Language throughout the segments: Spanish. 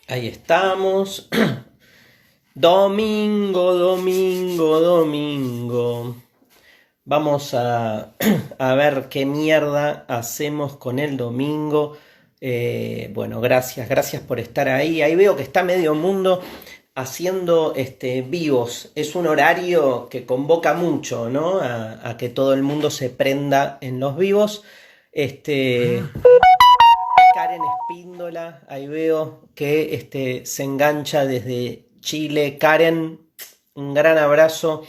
Ahí estamos. Domingo, domingo, domingo. Vamos a ver qué mierda hacemos con el domingo. Bueno, gracias por estar ahí. Ahí veo que está medio mundo haciendo vivos. Es un horario que convoca mucho, ¿no? A que todo el mundo se prenda en los vivos. Karen Espíndola, ahí veo que se engancha desde Chile. Karen, un gran abrazo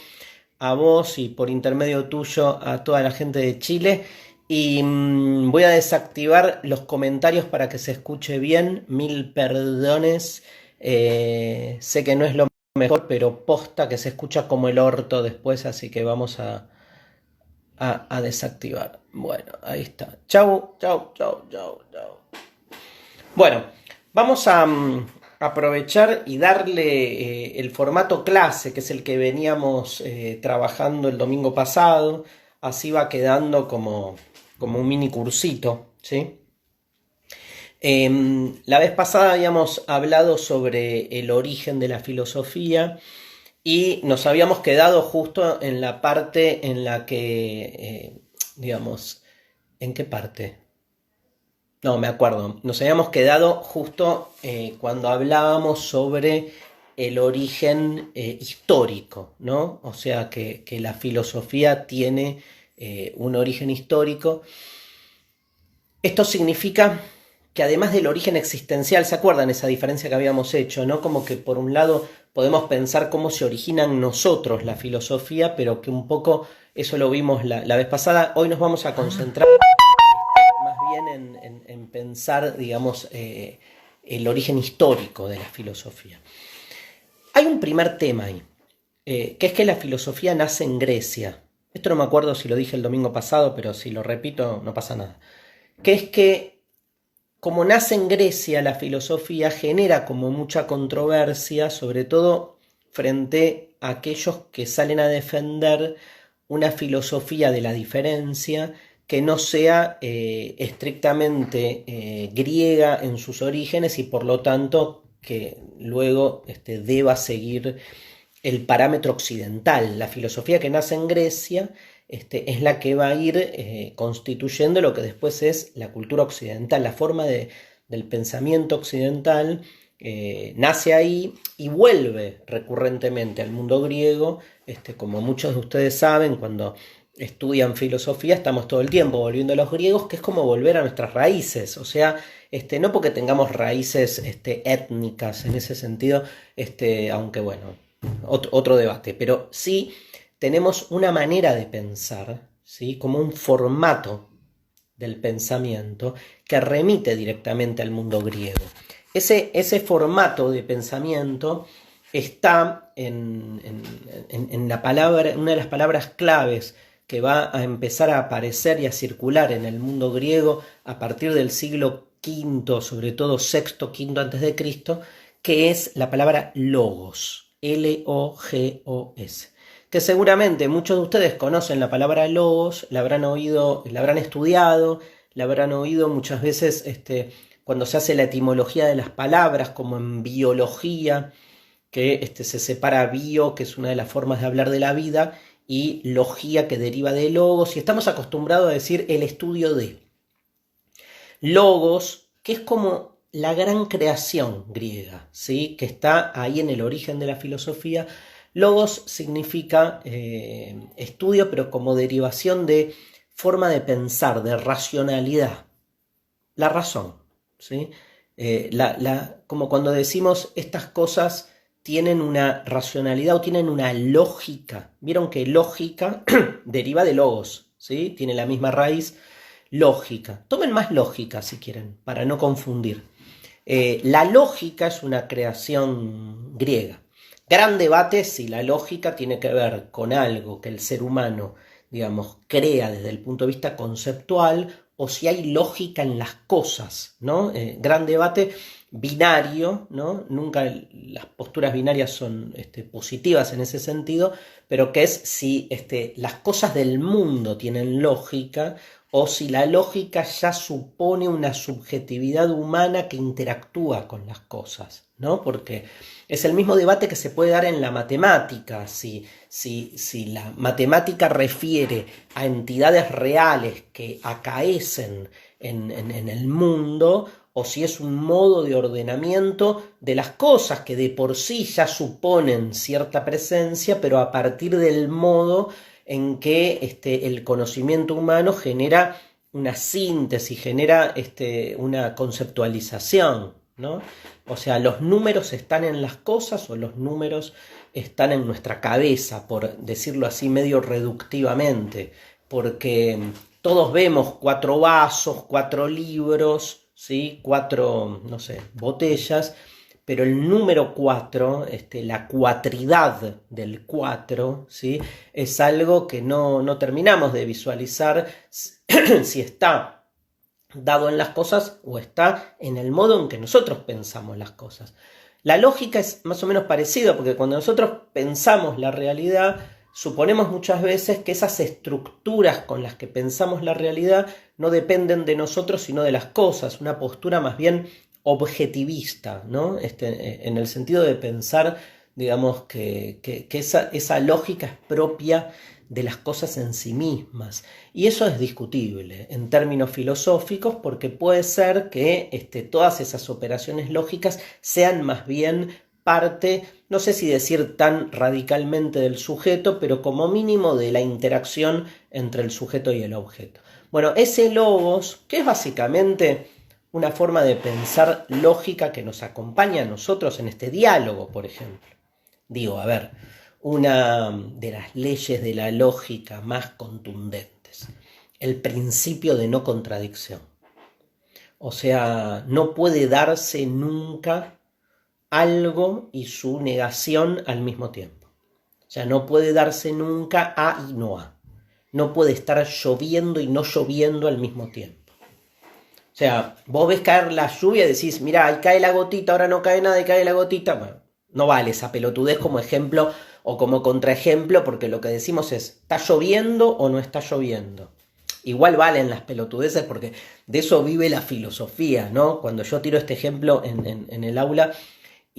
a vos y por intermedio tuyo a toda la gente de Chile. Y voy a desactivar los comentarios para que se escuche bien. Mil perdones. Sé que no es lo mejor, pero posta que se escucha como el orto después, así que vamos a desactivar. Bueno, ahí está. Chau, chau, chau, chau, chau. Bueno, vamos a aprovechar y darle el formato clase, que es el que veníamos trabajando el domingo pasado. Así va quedando como un mini cursito, ¿sí? La vez pasada habíamos hablado sobre el origen de la filosofía y nos habíamos quedado justo en la parte en la que, digamos, ¿en qué parte? No, me acuerdo. Nos habíamos quedado justo cuando hablábamos sobre el origen histórico, ¿no? O sea, que la filosofía tiene un origen histórico. Esto significa que además del origen existencial, ¿se acuerdan esa diferencia que habíamos hecho, ¿no? Como que por un lado podemos pensar cómo se origina en nosotros la filosofía, pero que un poco eso lo vimos la vez pasada. Hoy nos vamos a concentrar más bien en pensar, digamos, el origen histórico de la filosofía. Hay un primer tema ahí, que es que la filosofía nace en Grecia. Esto no me acuerdo si lo dije el domingo pasado, pero si lo repito no pasa nada. Que es que como nace en Grecia, la filosofía genera como mucha controversia, sobre todo frente a aquellos que salen a defender una filosofía de la diferencia que no sea estrictamente griega en sus orígenes y por lo tanto que luego deba seguir el parámetro occidental. La filosofía que nace en Grecia es la que va a ir constituyendo lo que después es la cultura occidental, la forma del pensamiento occidental. Nace ahí y vuelve recurrentemente al mundo griego. Como muchos de ustedes saben, cuando estudian filosofía estamos todo el tiempo volviendo a los griegos, que es como volver a nuestras raíces. O sea, no porque tengamos raíces étnicas en ese sentido, aunque bueno, otro debate, pero sí tenemos una manera de pensar, ¿sí? Como un formato del pensamiento que remite directamente al mundo griego. Ese formato de pensamiento está en la palabra, una de las palabras claves que va a empezar a aparecer y a circular en el mundo griego a partir del siglo V, sobre todo sexto, quinto antes de Cristo, que es la palabra logos, Logos, que seguramente muchos de ustedes conocen la palabra logos, la habrán oído, la habrán estudiado, la habrán oído muchas veces cuando se hace la etimología de las palabras, como en biología, que se separa bio, que es una de las formas de hablar de la vida, y logía, que deriva de logos, y estamos acostumbrados a decir el estudio de logos, que es como la gran creación griega, ¿sí? Que está ahí en el origen de la filosofía. Logos significa estudio, pero como derivación de forma de pensar, de racionalidad, la razón, ¿sí? Como cuando decimos estas cosas tienen una racionalidad o tienen una lógica. Vieron que lógica deriva de logos, ¿sí? Tiene la misma raíz, lógica. Tomen más lógica si quieren, para no confundir. La lógica es una creación griega. Gran debate si la lógica tiene que ver con algo que el ser humano, digamos, crea desde el punto de vista conceptual o si hay lógica en las cosas, ¿no? Gran debate binario, ¿no? Nunca las posturas binarias son positivas en ese sentido, pero que es si las cosas del mundo tienen lógica o si la lógica ya supone una subjetividad humana que interactúa con las cosas, ¿no? Porque es el mismo debate que se puede dar en la matemática, si la matemática refiere a entidades reales que acaecen en el mundo, o si es un modo de ordenamiento de las cosas que de por sí ya suponen cierta presencia, pero a partir del modo en que el conocimiento humano genera una síntesis, genera una conceptualización, ¿no? O sea, los números están en las cosas o los números están en nuestra cabeza, por decirlo así medio reductivamente, porque todos vemos 4 vasos, 4 libros, ¿sí? 4, no sé, botellas, pero el número 4, la cuatridad del 4, ¿sí? Es algo que no terminamos de visualizar si está dado en las cosas o está en el modo en que nosotros pensamos las cosas. La lógica es más o menos parecida, porque cuando nosotros pensamos la realidad, suponemos muchas veces que esas estructuras con las que pensamos la realidad no dependen de nosotros, sino de las cosas, una postura más bien objetivista, ¿no? En el sentido de pensar, digamos, que esa lógica es propia de las cosas en sí mismas. Y eso es discutible en términos filosóficos, porque puede ser que todas esas operaciones lógicas sean más bien parte, no sé si decir tan radicalmente del sujeto, pero como mínimo de la interacción entre el sujeto y el objeto. Bueno, ese logos, que es básicamente una forma de pensar lógica que nos acompaña a nosotros en este diálogo, por ejemplo. Digo, a ver, una de las leyes de la lógica más contundentes, el principio de no contradicción. O sea, no puede darse nunca algo y su negación al mismo tiempo. O sea, no puede darse nunca A y no A. No puede estar lloviendo y no lloviendo al mismo tiempo. O sea, vos ves caer la lluvia y decís, mirá, ahí cae la gotita, ahora no cae nada y cae la gotita. Bueno, no vale esa pelotudez como ejemplo o como contraejemplo, porque lo que decimos es, ¿está lloviendo o no está lloviendo? Igual valen las pelotudeces porque de eso vive la filosofía, ¿no? Cuando yo tiro este ejemplo en el aula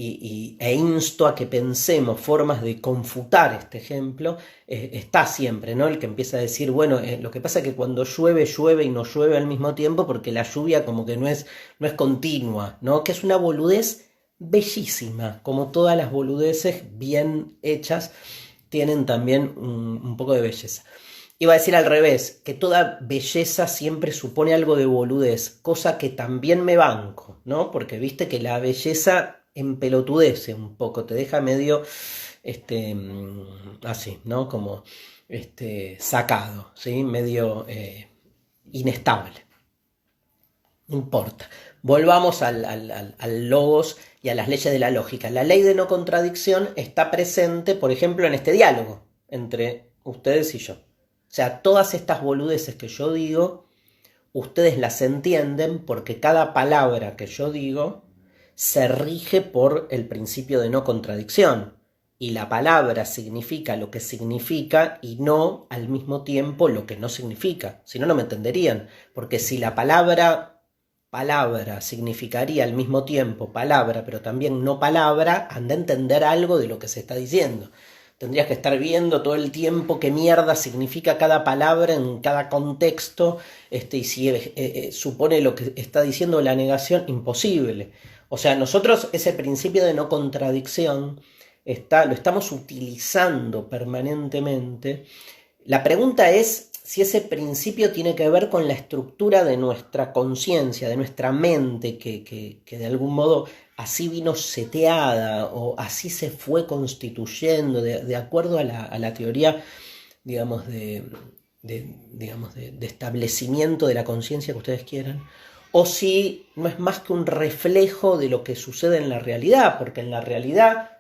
e insto a que pensemos formas de confutar este ejemplo, está siempre, ¿no? El que empieza a decir, bueno, lo que pasa es que cuando llueve, llueve y no llueve al mismo tiempo porque la lluvia como que no es continua, ¿no? Que es una boludez bellísima, como todas las boludeces bien hechas tienen también un poco de belleza. Iba a decir al revés, que toda belleza siempre supone algo de boludez, cosa que también me banco, ¿no? Porque viste que la belleza empelotudece un poco, te deja medio así, ¿no? Como sacado, ¿sí? Medio inestable. No importa. Volvamos al logos y a las leyes de la lógica. La ley de no contradicción está presente, por ejemplo, en este diálogo entre ustedes y yo. O sea, todas estas boludeces que yo digo, ustedes las entienden porque cada palabra que yo digo se rige por el principio de no contradicción. Y la palabra significa lo que significa y no al mismo tiempo lo que no significa. Si no, no me entenderían. Porque si la palabra significaría al mismo tiempo palabra, pero también no palabra, anda a entender algo de lo que se está diciendo. Tendrías que estar viendo todo el tiempo qué mierda significa cada palabra en cada contexto, y si supone lo que está diciendo la negación, imposible. O sea, nosotros ese principio de no contradicción lo estamos utilizando permanentemente. La pregunta es si ese principio tiene que ver con la estructura de nuestra conciencia, de nuestra mente, que de algún modo así vino seteada o así se fue constituyendo de acuerdo a la teoría, digamos, de establecimiento de la conciencia que ustedes quieran, o si no es más que un reflejo de lo que sucede en la realidad, porque en la realidad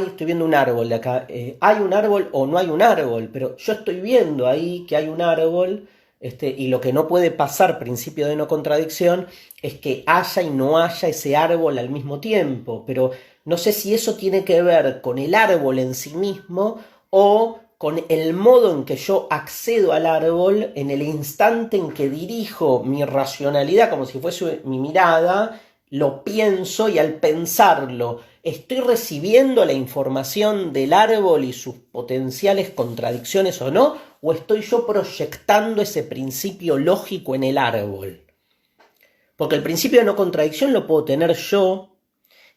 estoy viendo un árbol de acá, hay un árbol o no hay un árbol, pero yo estoy viendo ahí que hay un árbol, y lo que no puede pasar, principio de no contradicción, es que haya y no haya ese árbol al mismo tiempo, pero no sé si eso tiene que ver con el árbol en sí mismo o con el modo en que yo accedo al árbol en el instante en que dirijo mi racionalidad, como si fuese mi mirada, lo pienso y al pensarlo, ¿estoy recibiendo la información del árbol y sus potenciales contradicciones o no? ¿O estoy yo proyectando ese principio lógico en el árbol? Porque el principio de no contradicción lo puedo tener yo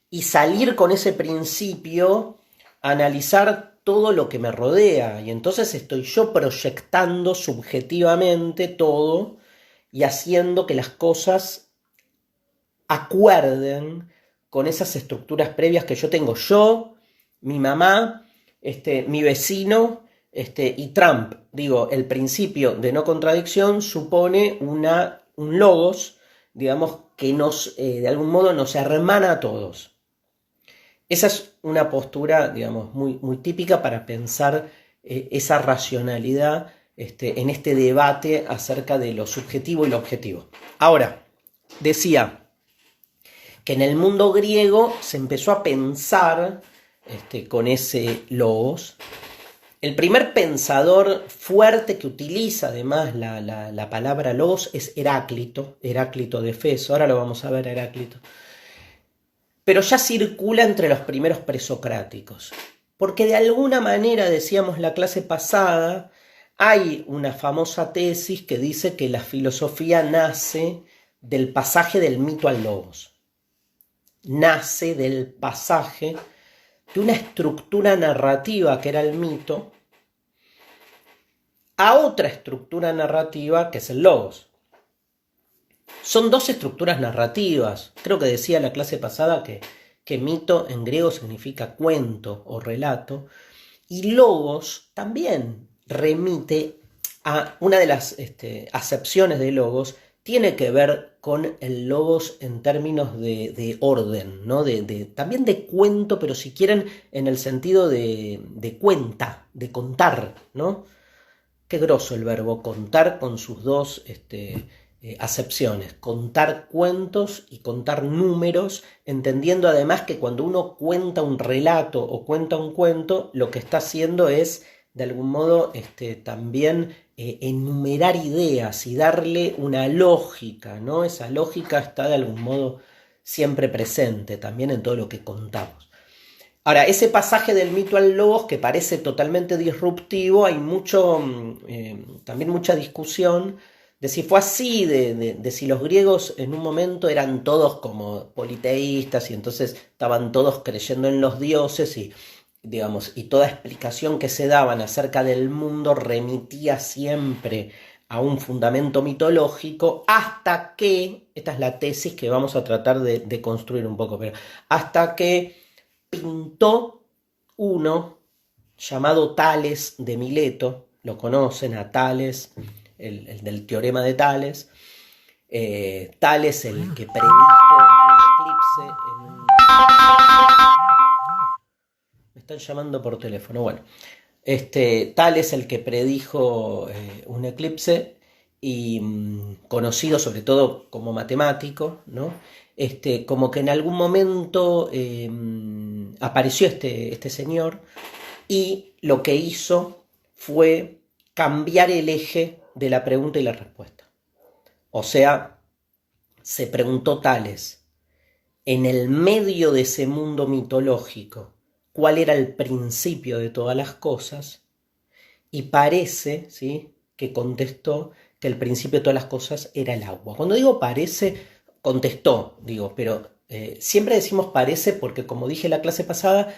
y salir con ese principio, analizar todo lo que me rodea. Y entonces estoy yo proyectando subjetivamente todo y haciendo que las cosas acuerden con esas estructuras previas que yo tengo. Yo, mi mamá, mi vecino y Trump. Digo, el principio de no contradicción supone un logos, digamos, que de algún modo nos hermana a todos. Esa es una postura, digamos, muy típica para pensar esa racionalidad en este debate acerca de lo subjetivo y lo objetivo. Ahora, decía que en el mundo griego se empezó a pensar con ese logos. El primer pensador fuerte que utiliza además la palabra logos es Heráclito de Éfeso. Ahora lo vamos a ver a Heráclito. Pero ya circula entre los primeros presocráticos. Porque de alguna manera, decíamos la clase pasada, hay una famosa tesis que dice que la filosofía nace del pasaje del mito al logos. Nace del pasaje de una estructura narrativa que era el mito a otra estructura narrativa que es el logos. Son dos estructuras narrativas. Creo que decía la clase pasada que mito en griego significa cuento o relato. Y logos también remite a una de las acepciones de logos, tiene que ver con el logos en términos de orden, ¿no? También de cuento, pero si quieren en el sentido de cuenta, de contar, ¿no? Qué groso el verbo contar con sus dos acepciones, contar cuentos y contar números, entendiendo además que cuando uno cuenta un relato o cuenta un cuento, lo que está haciendo es de algún modo también enumerar ideas y darle una lógica, ¿no? Esa lógica está de algún modo siempre presente también en todo lo que contamos. Ahora, ese pasaje del mito al logos que parece totalmente disruptivo, hay también mucha discusión de si fue así, de si los griegos en un momento eran todos como politeístas y entonces estaban todos creyendo en los dioses y toda explicación que se daban acerca del mundo remitía siempre a un fundamento mitológico, hasta que, esta es la tesis que vamos a tratar de construir un poco, pero hasta que pintó uno llamado Tales de Mileto, lo conocen a Tales, el del teorema de Tales, Tales el que predijo un eclipse me están llamando por teléfono, bueno, Tales el que predijo un eclipse y conocido sobre todo como matemático, ¿no? Como que en algún momento apareció este señor y lo que hizo fue cambiar el eje de la pregunta y la respuesta. O sea, se preguntó Tales, en el medio de ese mundo mitológico, ¿cuál era el principio de todas las cosas? Y parece, ¿sí?, que contestó que el principio de todas las cosas era el agua. Cuando digo parece, contestó, pero siempre decimos parece porque, como dije en la clase pasada,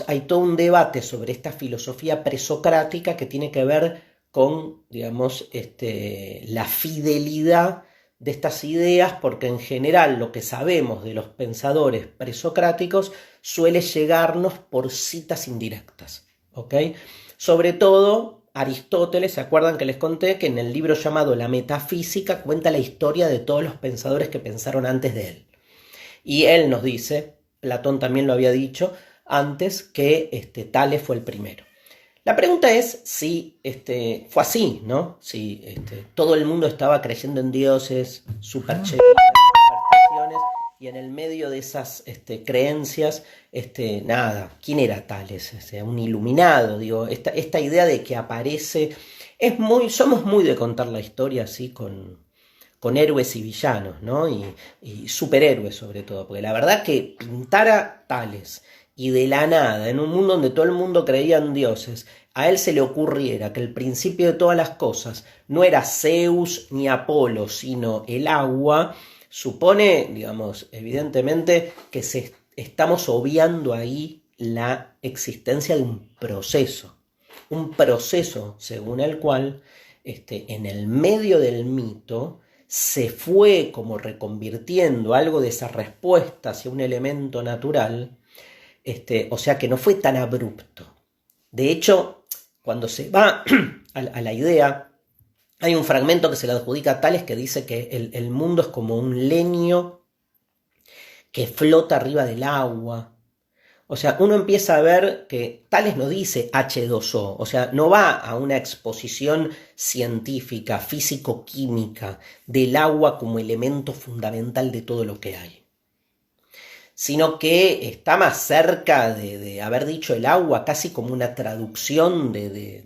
hay todo un debate sobre esta filosofía presocrática que tiene que ver con, la fidelidad de estas ideas, porque en general lo que sabemos de los pensadores presocráticos suele llegarnos por citas indirectas, ¿ok? Sobre todo Aristóteles, ¿se acuerdan que les conté que en el libro llamado La Metafísica cuenta la historia de todos los pensadores que pensaron antes de él? Y él nos dice, Platón también lo había dicho antes, que Tales fue el primero. La pregunta es si fue así, ¿no? Si todo el mundo estaba creyendo en dioses, supercherías, supersticiones, y en el medio de esas creencias, nada, ¿quién era Tales? Un iluminado, digo, esta idea de que aparece, somos muy de contar la historia así con héroes y villanos, ¿no? Y superhéroes sobre todo, porque la verdad que pintar a Tales y de la nada, en un mundo donde todo el mundo creía en dioses, a él se le ocurriera que el principio de todas las cosas no era Zeus ni Apolo, sino el agua, supone, digamos, evidentemente que estamos obviando ahí la existencia de un proceso según el cual en el medio del mito se fue como reconvirtiendo algo de esa respuesta hacia un elemento natural, o sea que no fue tan abrupto. De hecho, cuando se va a la idea, hay un fragmento que se le adjudica a Tales que dice que el mundo es como un leño que flota arriba del agua. O sea, uno empieza a ver que Tales no dice H2O, o sea, no va a una exposición científica, físico-química del agua como elemento fundamental de todo lo que hay, sino que está más cerca de haber dicho el agua casi como una traducción de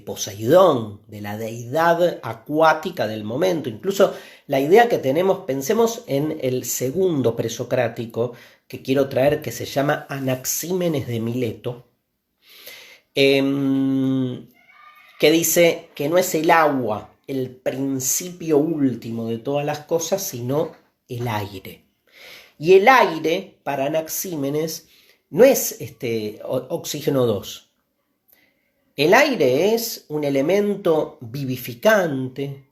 Poseidón, de la deidad acuática del momento. Incluso la idea que tenemos, pensemos en el segundo presocrático que quiero traer, que se llama Anaxímenes de Mileto, que dice que no es el agua el principio último de todas las cosas, sino el aire. Y el aire, para Anaxímenes, no es oxígeno 2. El aire es un elemento vivificante.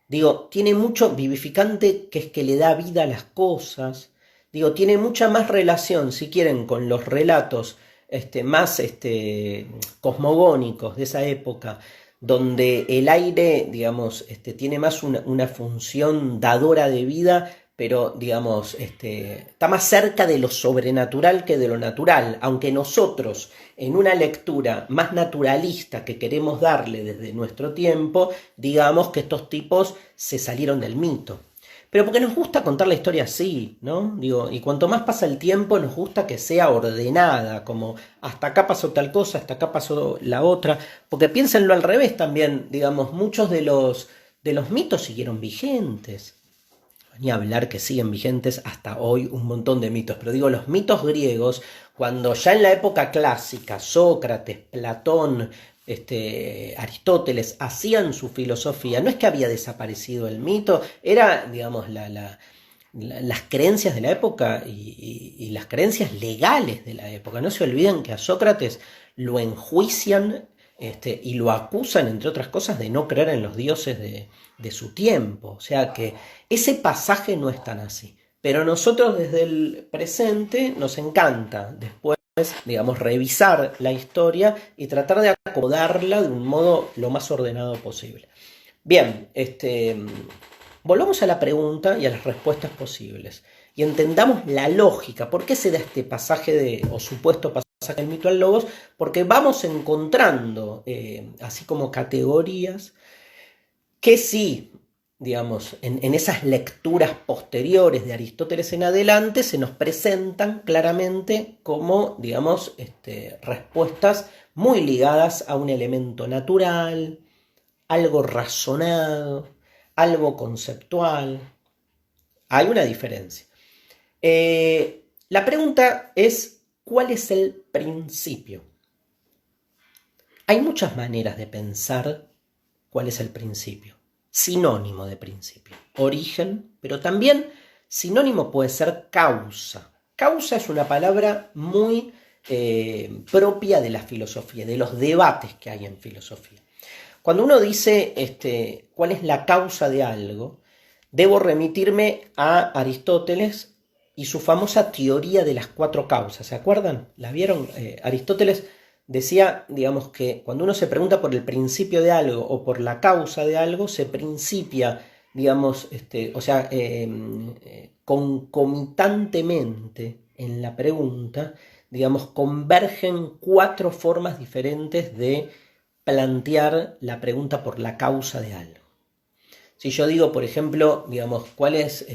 Digo, tiene mucho vivificante, que es que le da vida a las cosas. Digo, tiene mucha más relación, si quieren, con los relatos más cosmogónicos de esa época, donde el aire, digamos, tiene más una función dadora de vida, pero, digamos, está más cerca de lo sobrenatural que de lo natural, aunque nosotros, en una lectura más naturalista que queremos darle desde nuestro tiempo, digamos que estos tipos se salieron del mito. Pero porque nos gusta contar la historia así, ¿no? Digo, y cuanto más pasa el tiempo, nos gusta que sea ordenada, como hasta acá pasó tal cosa, hasta acá pasó la otra, porque piénsenlo al revés también, digamos, muchos de los mitos siguieron vigentes. Ni hablar que siguen vigentes hasta hoy un montón de mitos, pero digo, los mitos griegos, cuando ya en la época clásica, Sócrates, Platón, Aristóteles hacían su filosofía, no es que había desaparecido el mito, era, digamos, las creencias de la época y las creencias legales de la época. No se olviden que a Sócrates lo enjuician y lo acusan, entre otras cosas, de no creer en los dioses de su tiempo. O sea que ese pasaje no es tan así. Pero nosotros desde el presente nos encanta después, digamos, revisar la historia y tratar de acomodarla de un modo lo más ordenado posible. Bien, volvamos a la pregunta y a las respuestas posibles. Y entendamos la lógica. ¿Por qué se da este pasaje o supuesto pasaje del mito al logos? Porque vamos encontrando, así como categorías, que sí, digamos, en esas lecturas posteriores de Aristóteles en adelante se nos presentan claramente como, digamos, respuestas muy ligadas a un elemento natural, algo razonado, algo conceptual. Hay una diferencia. La pregunta es, ¿cuál es el principio? Hay muchas maneras de pensar cuál es el principio. Sinónimo de principio, origen, pero también sinónimo puede ser causa. Causa es una palabra muy propia de la filosofía, de los debates que hay en filosofía. Cuando uno dice cuál es la causa de algo, debo remitirme a Aristóteles y su famosa teoría de las 4 causas. ¿Se acuerdan? ¿La vieron? Aristóteles decía, digamos, que cuando uno se pregunta por el principio de algo o por la causa de algo, se principia, digamos, concomitantemente en la pregunta, digamos, convergen 4 formas diferentes de plantear la pregunta por la causa de algo. Si yo digo, por ejemplo, digamos, ¿cuál es,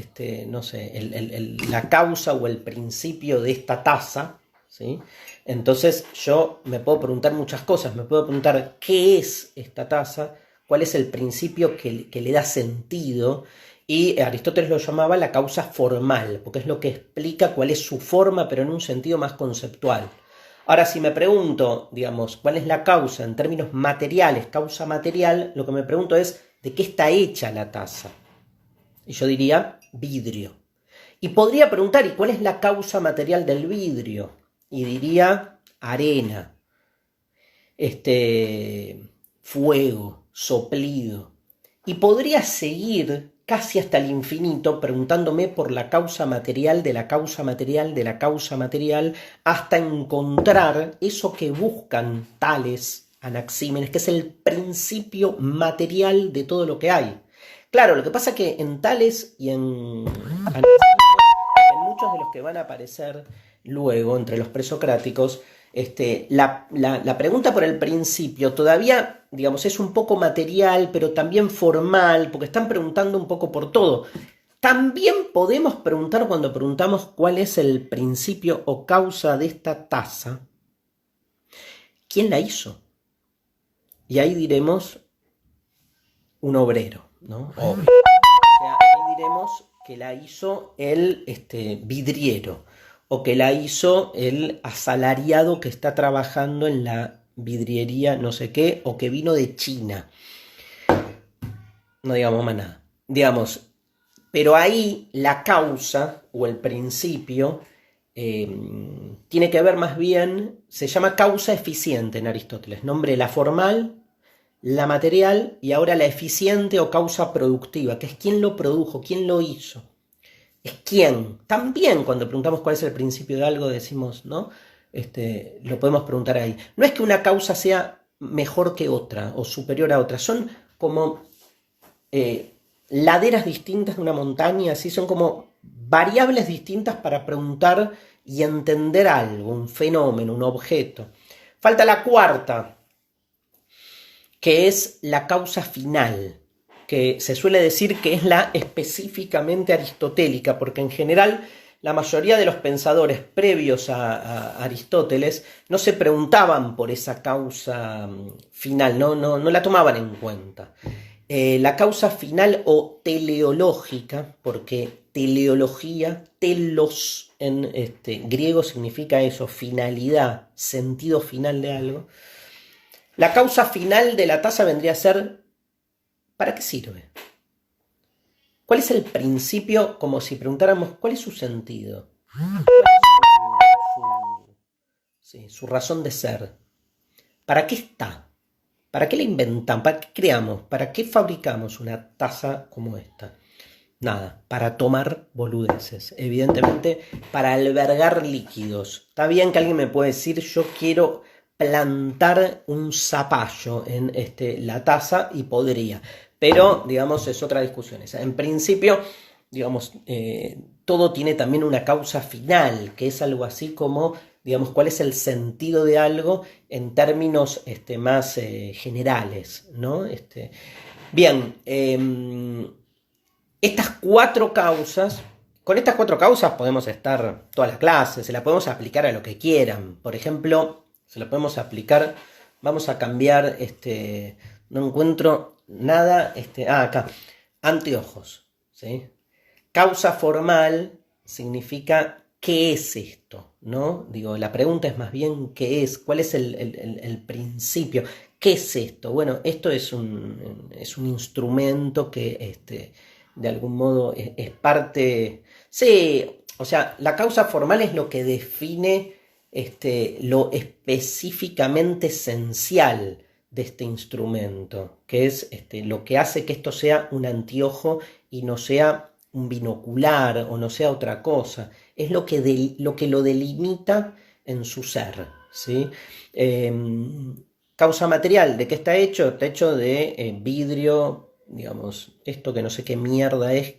no sé, la causa o el principio de esta taza? ¿Sí? Entonces yo me puedo preguntar muchas cosas. Me puedo preguntar qué es esta taza, cuál es el principio que le da sentido. Y Aristóteles lo llamaba la causa formal, porque es lo que explica cuál es su forma, pero en un sentido más conceptual. Ahora, si me pregunto, digamos, cuál es la causa en términos materiales, causa material, lo que me pregunto es, ¿de qué está hecha la taza? Y yo diría, vidrio. Y podría preguntar, ¿y cuál es la causa material del vidrio? Y diría, arena, fuego, soplido. Y podría seguir casi hasta el infinito preguntándome por la causa material de la causa material de la causa material hasta encontrar eso que buscan Tales, Anaxímenes, que es el principio material de todo lo que hay. Claro, lo que pasa es que en Tales y en Anaxímenes, en muchos de los que van a aparecer luego entre los presocráticos, la pregunta por el principio todavía, digamos, es un poco material, pero también formal, porque están preguntando un poco por todo. También podemos preguntar cuando preguntamos cuál es el principio o causa de esta taza, ¿quién la hizo? Y ahí diremos un obrero, ¿no? Obvio. O sea, ahí diremos que la hizo el vidriero, o que la hizo el asalariado que está trabajando en la vidriería no sé qué, o que vino de China. No digamos más nada. Digamos, pero ahí la causa o el principio tiene que ver más bien, se llama causa eficiente en Aristóteles, nombre la formal, la material y ahora la eficiente o causa productiva, que es quién lo produjo, quién lo hizo. Es quién. También cuando preguntamos cuál es el principio de algo decimos, ¿no? Lo podemos preguntar ahí. No es que una causa sea mejor que otra o superior a otra, son como laderas distintas de una montaña, así son como variables distintas para preguntar y entender algo, un fenómeno, un objeto. Falta la cuarta, que es la causa final, que se suele decir que es la específicamente aristotélica, porque en general la mayoría de los pensadores previos a Aristóteles no se preguntaban por esa causa final, no la tomaban en cuenta. La causa final o teleológica, porque teleología, telos en griego significa eso, finalidad, sentido final de algo. La causa final de la taza vendría a ser, ¿para qué sirve? ¿Cuál es el principio? Como si preguntáramos, ¿cuál es su sentido? ¿Cuál es su razón de ser? ¿Para qué está? ¿Para qué la inventamos? ¿Para qué creamos? ¿Para qué fabricamos una taza como esta? Nada, para tomar boludeces. Evidentemente, para albergar líquidos. Está bien que alguien me puede decir, yo quiero plantar un zapallo en la taza y podría. Pero, digamos, es otra discusión esa. En principio, digamos, todo tiene también una causa final, que es algo así como, digamos, cuál es el sentido de algo en términos más generales, ¿no? Bien, estas 4 causas, con estas 4 causas podemos estar toda la clase, se la podemos aplicar a lo que quieran. Por ejemplo, se la podemos aplicar, vamos a cambiar, no encuentro nada, acá, anteojos, ¿sí? Causa formal significa ¿qué es esto? ¿No? Digo, la pregunta es más bien ¿qué es? ¿Cuál es el principio? ¿Qué es esto? Bueno, esto es un instrumento que de algún modo es parte. Sí, o sea, la causa formal es lo que define lo específicamente esencial de este instrumento, que es lo que hace que esto sea un anteojo y no sea un binocular o no sea otra cosa. Es lo que lo delimita en su ser, ¿sí? Causa material, ¿de qué está hecho? Está hecho de vidrio, digamos, esto que no sé qué mierda es,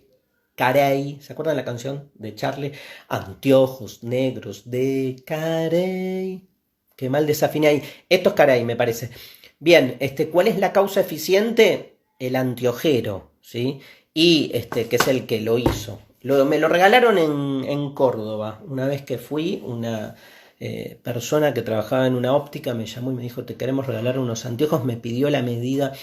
Carey, ¿se acuerdan de la canción de Charlie? Anteojos negros de Carey. Qué mal desafiné ahí. Esto es Carey, me parece. Bien, ¿cuál es la causa eficiente? El anteojero, ¿sí? Y que es el que lo hizo. Me lo regalaron en Córdoba. Una vez que fui, una persona que trabajaba en una óptica me llamó y me dijo, te queremos regalar unos anteojos. Me pidió la medida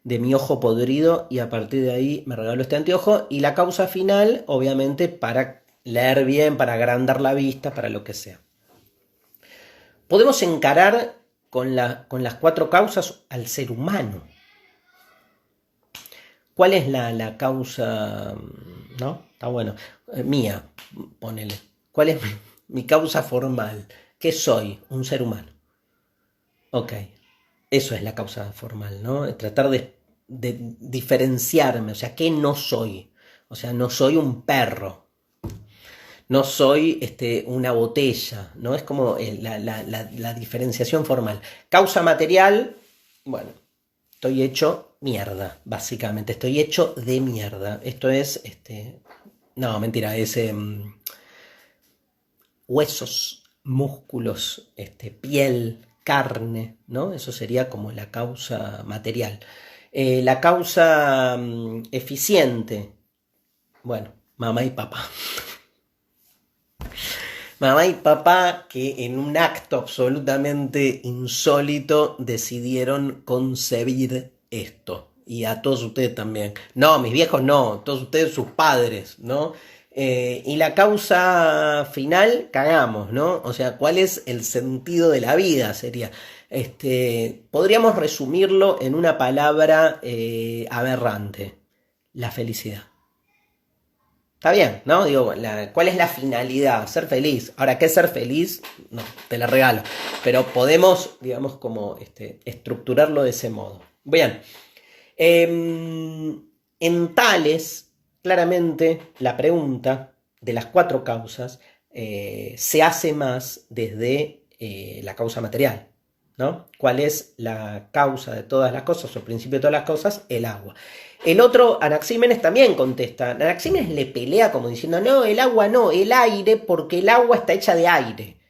de mi ojo podrido y a partir de ahí me regaló este anteojo. Y la causa final, obviamente, para leer bien, para agrandar la vista, para lo que sea. Podemos encarar con las 4 causas al ser humano. ¿Cuál es la causa? ¿No? Está bueno. Mía, ponele. ¿Cuál es mi causa formal? ¿Qué soy? Un ser humano. Ok. Eso es la causa formal, ¿no? Tratar de diferenciarme. O sea, ¿qué no soy? O sea, no soy un perro. No soy una botella, ¿no? Es como la diferenciación formal. Causa material, bueno, estoy hecho mierda, básicamente. Estoy hecho de mierda. Esto es, no, mentira, es huesos, músculos, piel, carne, ¿no? Eso sería como la causa material. La causa eficiente, bueno, mamá y papá. Mamá y papá que en un acto absolutamente insólito decidieron concebir esto. Y a todos ustedes también. No, mis viejos no, todos ustedes sus padres, ¿no? Y la causa final, cagamos, ¿no? O sea, ¿cuál es el sentido de la vida? Sería, podríamos resumirlo en una palabra aberrante, la felicidad. Está bien, ¿no? Digo, ¿cuál es la finalidad? Ser feliz. Ahora, ¿qué es ser feliz? No, te la regalo. Pero podemos, digamos, como estructurarlo de ese modo. Bien. En Tales, claramente, la pregunta de las 4 causas se hace más desde la causa material, ¿no? ¿Cuál es la causa de todas las cosas o el principio de todas las cosas? El agua. El otro, Anaxímenes, también contesta. Anaxímenes le pelea como diciendo, no, el agua no, el aire, porque el agua está hecha de aire.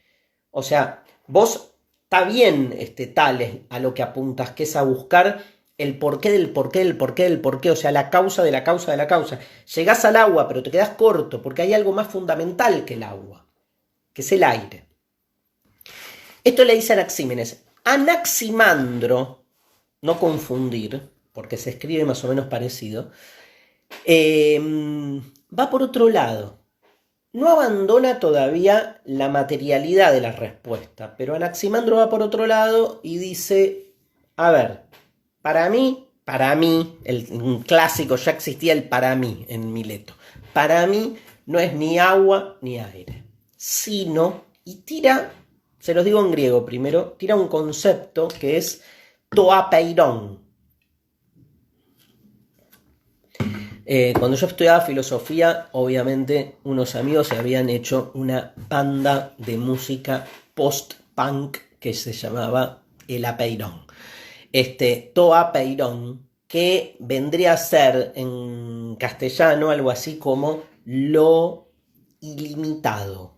O sea, vos está bien Tales a lo que apuntas, que es a buscar el porqué del porqué del porqué del porqué, o sea, la causa de la causa de la causa. Llegás al agua, pero te quedás corto, porque hay algo más fundamental que el agua, que es el aire. Esto le dice Anaxímenes. Anaximandro, no confundir, porque se escribe más o menos parecido, va por otro lado. No abandona todavía la materialidad de la respuesta, pero Anaximandro va por otro lado y dice, a ver, para mí, un clásico, ya existía el para mí en Mileto, para mí no es ni agua ni aire, sino, y tira, se los digo en griego primero, tira un concepto que es toapeiron. Cuando yo estudiaba filosofía, obviamente unos amigos se habían hecho una banda de música post-punk que se llamaba el apeirón. Toapeiron, que vendría a ser en castellano algo así como lo ilimitado,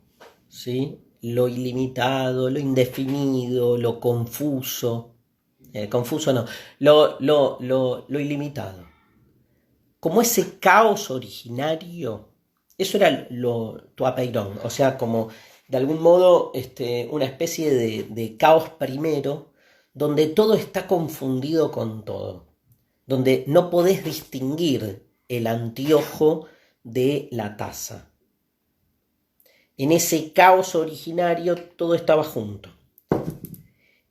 ¿sí? Lo ilimitado, lo indefinido, lo confuso. Confuso no, lo ilimitado. Como ese caos originario, eso era Toapeiron, o sea, como de algún modo una especie de caos primero, donde todo está confundido con todo, donde no podés distinguir el anteojo de la taza. En ese caos originario todo estaba junto.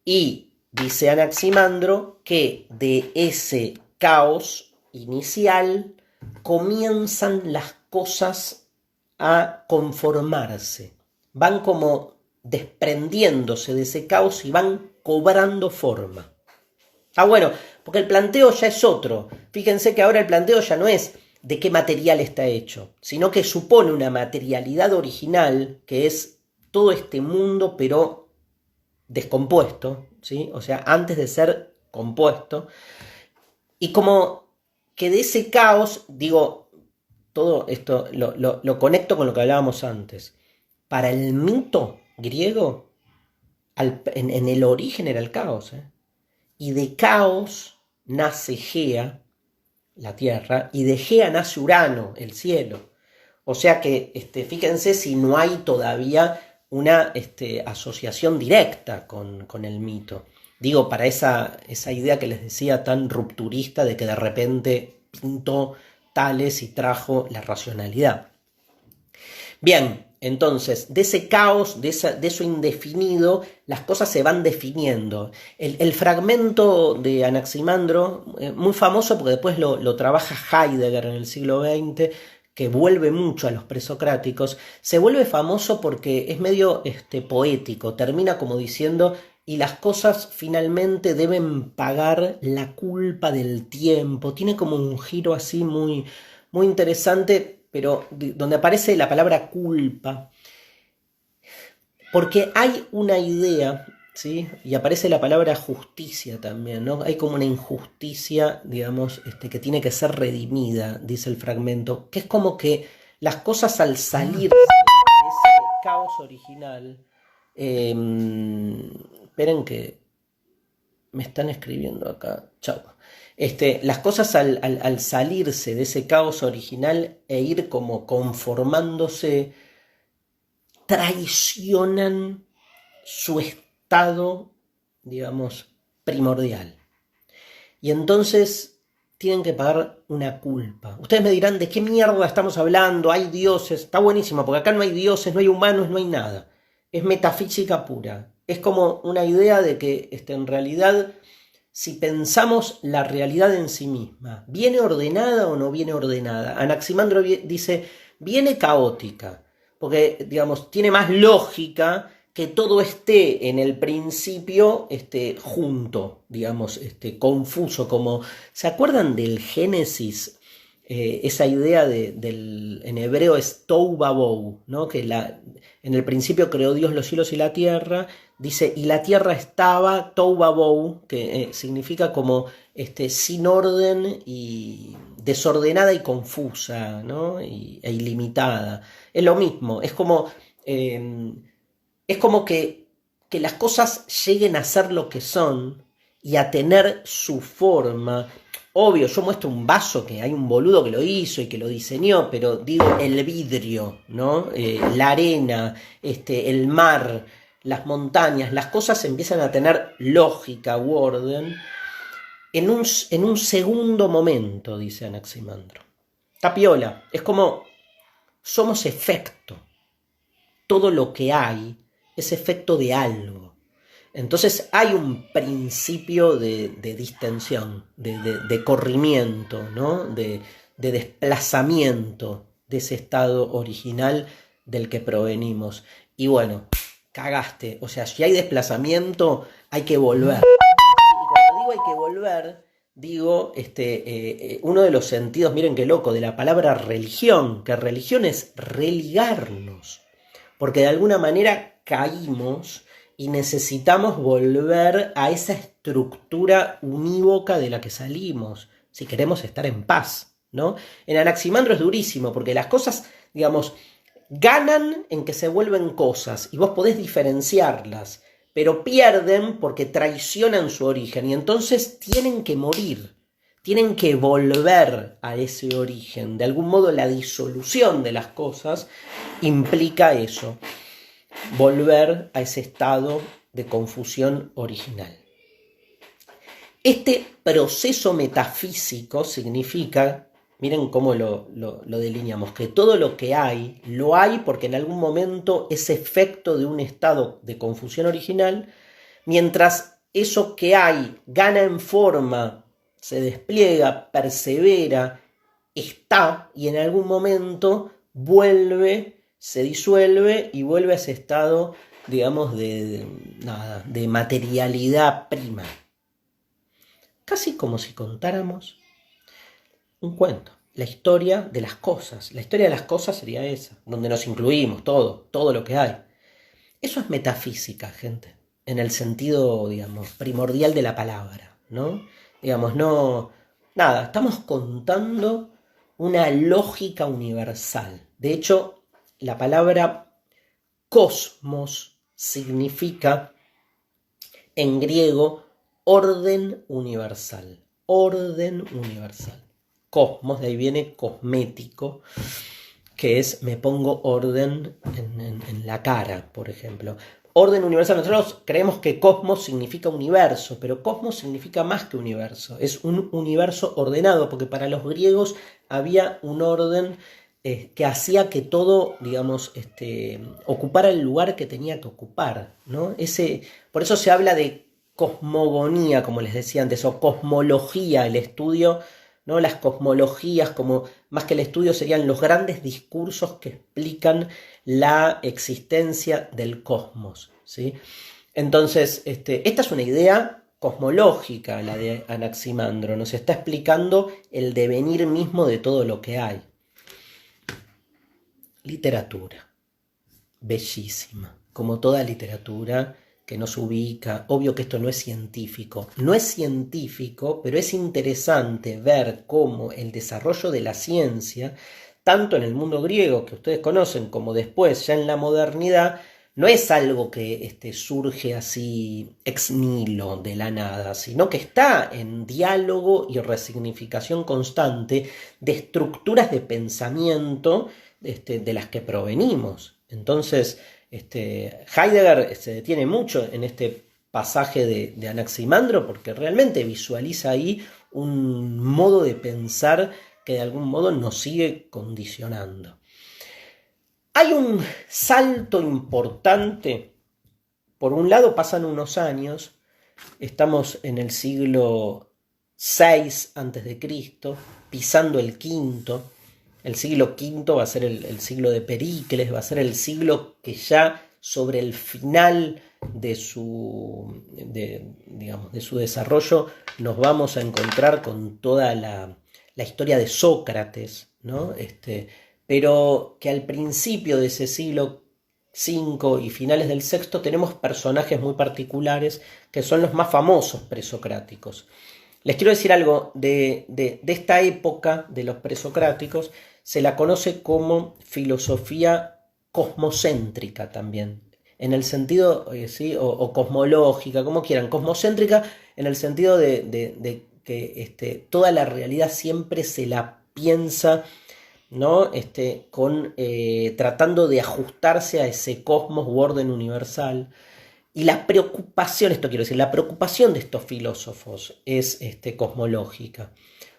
Y dice Anaximandro que de ese caos inicial comienzan las cosas a conformarse, van como desprendiéndose de ese caos y van cobrando forma. Ah, bueno, porque el planteo ya es otro. Fíjense que ahora el planteo ya no es de qué material está hecho, sino que supone una materialidad original que es todo este mundo pero descompuesto, ¿sí? O sea, antes de ser compuesto, y como que de ese caos, digo, todo esto lo conecto con lo que hablábamos antes. Para el mito griego, en el origen era el caos, ¿eh? Y de caos nace Gea, la tierra, y de Gea nace Urano, el cielo. O sea que, fíjense si no hay todavía una asociación directa con el mito. Digo, para esa idea que les decía tan rupturista de que de repente pintó Tales y trajo la racionalidad. Bien, entonces, de ese caos, de eso indefinido, las cosas se van definiendo. El fragmento de Anaximandro, muy famoso porque después lo trabaja Heidegger en el siglo XX, que vuelve mucho a los presocráticos, se vuelve famoso porque es medio poético, termina como diciendo: y las cosas finalmente deben pagar la culpa del tiempo. Tiene como un giro así muy, muy interesante, pero donde aparece la palabra culpa, porque hay una idea, ¿sí? Y aparece la palabra justicia también, ¿no? Hay como una injusticia, digamos, que tiene que ser redimida, dice el fragmento, que es como que las cosas al salir de ese caos original, esperen que me están escribiendo acá, chau. Las cosas al salirse de ese caos original e ir como conformándose, traicionan su estado, digamos, primordial. Y entonces tienen que pagar una culpa. Ustedes me dirán: ¿de qué mierda estamos hablando? Hay dioses. Está buenísimo, porque acá no hay dioses, no hay humanos, no hay nada. Es metafísica pura. Es como una idea de que en realidad, si pensamos la realidad en sí misma, ¿viene ordenada o no viene ordenada? Anaximandro dice: viene caótica, porque, digamos, tiene más lógica que todo esté en el principio junto, digamos, confuso, como... ¿Se acuerdan del Génesis? Esa idea en hebreo es tohu vabohu, ¿no? Que en el principio creó Dios los cielos y la tierra, dice, y la tierra estaba tohu vabohu, que significa como sin orden y desordenada y confusa, ¿no? E ilimitada. Es lo mismo, es como que las cosas lleguen a ser lo que son y a tener su forma. Obvio, yo muestro un vaso que hay un boludo que lo hizo y que lo diseñó, pero digo el vidrio, ¿no? La arena, el mar, las montañas, las cosas empiezan a tener lógica u orden en un segundo momento, dice Anaximandro. Tapiola, es como somos efecto. Todo lo que hay es efecto de algo. Entonces hay un principio de distensión, de corrimiento, ¿no? de desplazamiento de ese estado original del que provenimos. Y bueno, cagaste. O sea, si hay desplazamiento, hay que volver. Y cuando digo hay que volver, digo, uno de los sentidos, miren qué loco, de la palabra religión, que religión es religarnos. Porque de alguna manera caímos y necesitamos volver a esa estructura unívoca de la que salimos, si queremos estar en paz, ¿no? En Anaximandro es durísimo, porque las cosas, digamos, ganan en que se vuelven cosas, y vos podés diferenciarlas, pero pierden porque traicionan su origen, y entonces tienen que morir. Tienen que volver a ese origen. De algún modo la disolución de las cosas implica eso. Volver a ese estado de confusión original. Este proceso metafísico significa, miren cómo lo delineamos, que todo lo que hay, lo hay porque en algún momento es efecto de un estado de confusión original, mientras eso que hay gana en forma, se despliega, persevera, está, y en algún momento vuelve, se disuelve y vuelve a ese estado, digamos, de materialidad prima. Casi como si contáramos un cuento, la historia de las cosas. La historia de las cosas sería esa, donde nos incluimos todo lo que hay. Eso es metafísica, gente, en el sentido, digamos, primordial de la palabra, ¿no? Digamos, no, nada, estamos contando una lógica universal. De hecho, la palabra cosmos significa en griego orden universal. Orden universal. Cosmos, de ahí viene cosmético, que es me pongo orden en la cara, por ejemplo. Orden universal. Nosotros creemos que cosmos significa universo, pero cosmos significa más que universo. Es un universo ordenado, porque para los griegos había un orden que hacía que todo, digamos, ocupara el lugar que tenía que ocupar, ¿no? Por eso se habla de cosmogonía, como les decía antes, o cosmología, el estudio, ¿no? Las cosmologías, como más que el estudio, serían los grandes discursos que explican la existencia del cosmos, ¿sí? Entonces, esta es una idea cosmológica, la de Anaximandro, nos está explicando el devenir mismo de todo lo que hay. Literatura, bellísima, como toda literatura que nos ubica. Obvio que esto no es científico, pero es interesante ver cómo el desarrollo de la ciencia, tanto en el mundo griego que ustedes conocen, como después ya en la modernidad, no es algo que surge así ex nihilo, de la nada, sino que está en diálogo y resignificación constante de estructuras de pensamiento de las que provenimos. Entonces, Heidegger se detiene mucho en este pasaje de Anaximandro porque realmente visualiza ahí un modo de pensar que de algún modo nos sigue condicionando. Hay un salto importante. Por un lado pasan unos años, estamos en el siglo VI a.C., pisando el quinto. El siglo V va a ser el siglo de Pericles, va a ser el siglo que ya sobre el final de su desarrollo nos vamos a encontrar con toda la historia de Sócrates, ¿no? Pero que al principio de ese siglo V y finales del VI tenemos personajes muy particulares que son los más famosos presocráticos. Les quiero decir algo de esta época de los presocráticos. Se la conoce como filosofía cosmocéntrica también, en el sentido, ¿sí? o cosmológica, como quieran, cosmocéntrica en el sentido de que toda la realidad siempre se la piensa, ¿no? Tratando de ajustarse a ese cosmos u orden universal. Y la preocupación, la preocupación de estos filósofos es cosmológica.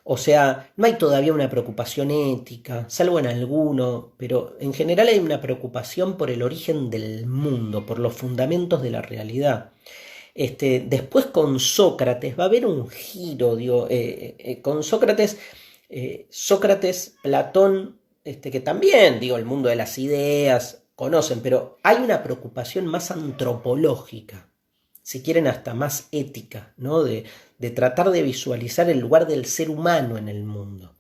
O sea, no hay todavía una preocupación ética, salvo en alguno, pero en general hay una preocupación por el origen del mundo, por los fundamentos de la realidad. Después con Sócrates va a haber un giro, con Sócrates, Platón, que también, el mundo de las ideas conocen, pero hay una preocupación más antropológica, si quieren hasta más ética, ¿no? De tratar de visualizar el lugar del ser humano en el mundo.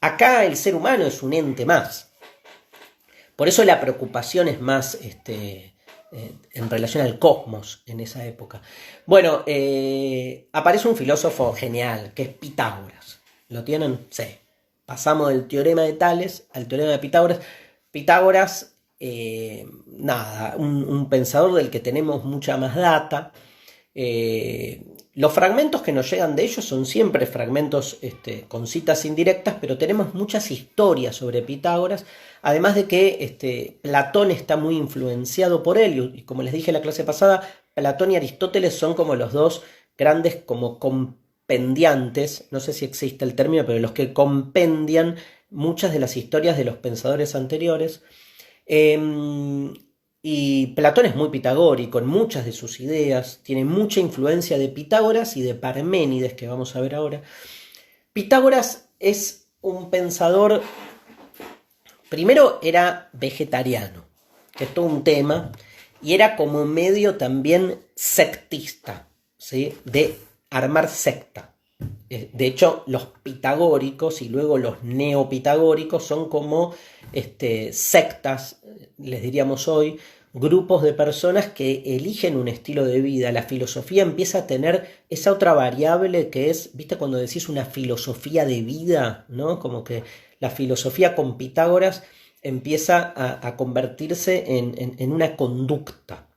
Acá el ser humano es un ente más. Por eso la preocupación es más en relación al cosmos en esa época. Bueno, aparece un filósofo genial, que es Pitágoras. ¿Lo tienen? Sí. Pasamos del teorema de Tales al teorema de Pitágoras. Pitágoras, un pensador del que tenemos mucha más data. Los fragmentos que nos llegan de ellos son siempre fragmentos con citas indirectas, pero tenemos muchas historias sobre Pitágoras, además de que Platón está muy influenciado por él, y como les dije en la clase pasada, Platón y Aristóteles son como los dos grandes como compendiantes, no sé si existe el término, pero los que compendian muchas de las historias de los pensadores anteriores. Y Platón es muy pitagórico en muchas de sus ideas, tiene mucha influencia de Pitágoras y de Parménides, que vamos a ver ahora. Pitágoras es un pensador, primero era vegetariano, que es todo un tema, y era como medio también sectista, ¿sí? De armar secta. De hecho, los pitagóricos y luego los neopitagóricos son como sectas, les diríamos hoy, grupos de personas que eligen un estilo de vida. La filosofía empieza a tener esa otra variable que es, ¿viste? Cuando decís una filosofía de vida, ¿no? Como que la filosofía con Pitágoras empieza a convertirse en una conducta.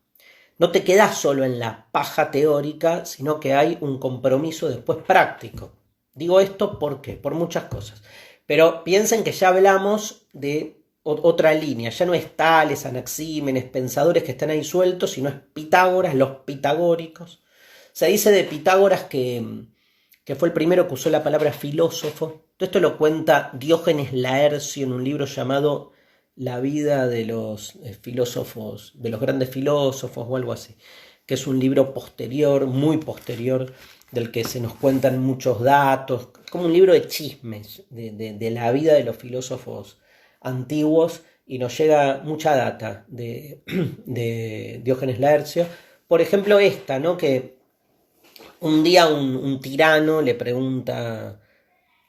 No te quedás solo en la paja teórica, sino que hay un compromiso después práctico. Digo esto ¿por qué? Por muchas cosas. Pero piensen que ya hablamos de otra línea, ya no es Tales, Anaxímenes, pensadores que están ahí sueltos, sino es Pitágoras, los pitagóricos. Se dice de Pitágoras que fue el primero que usó la palabra filósofo. Todo esto lo cuenta Diógenes Laercio en un libro llamado La vida de los filósofos, de los grandes filósofos o algo así, que es un libro posterior, muy posterior, del que se nos cuentan muchos datos, como un libro de chismes de la vida de los filósofos antiguos, y nos llega mucha data de Diógenes Laercio. Por ejemplo esta, ¿no? Que un día un tirano le pregunta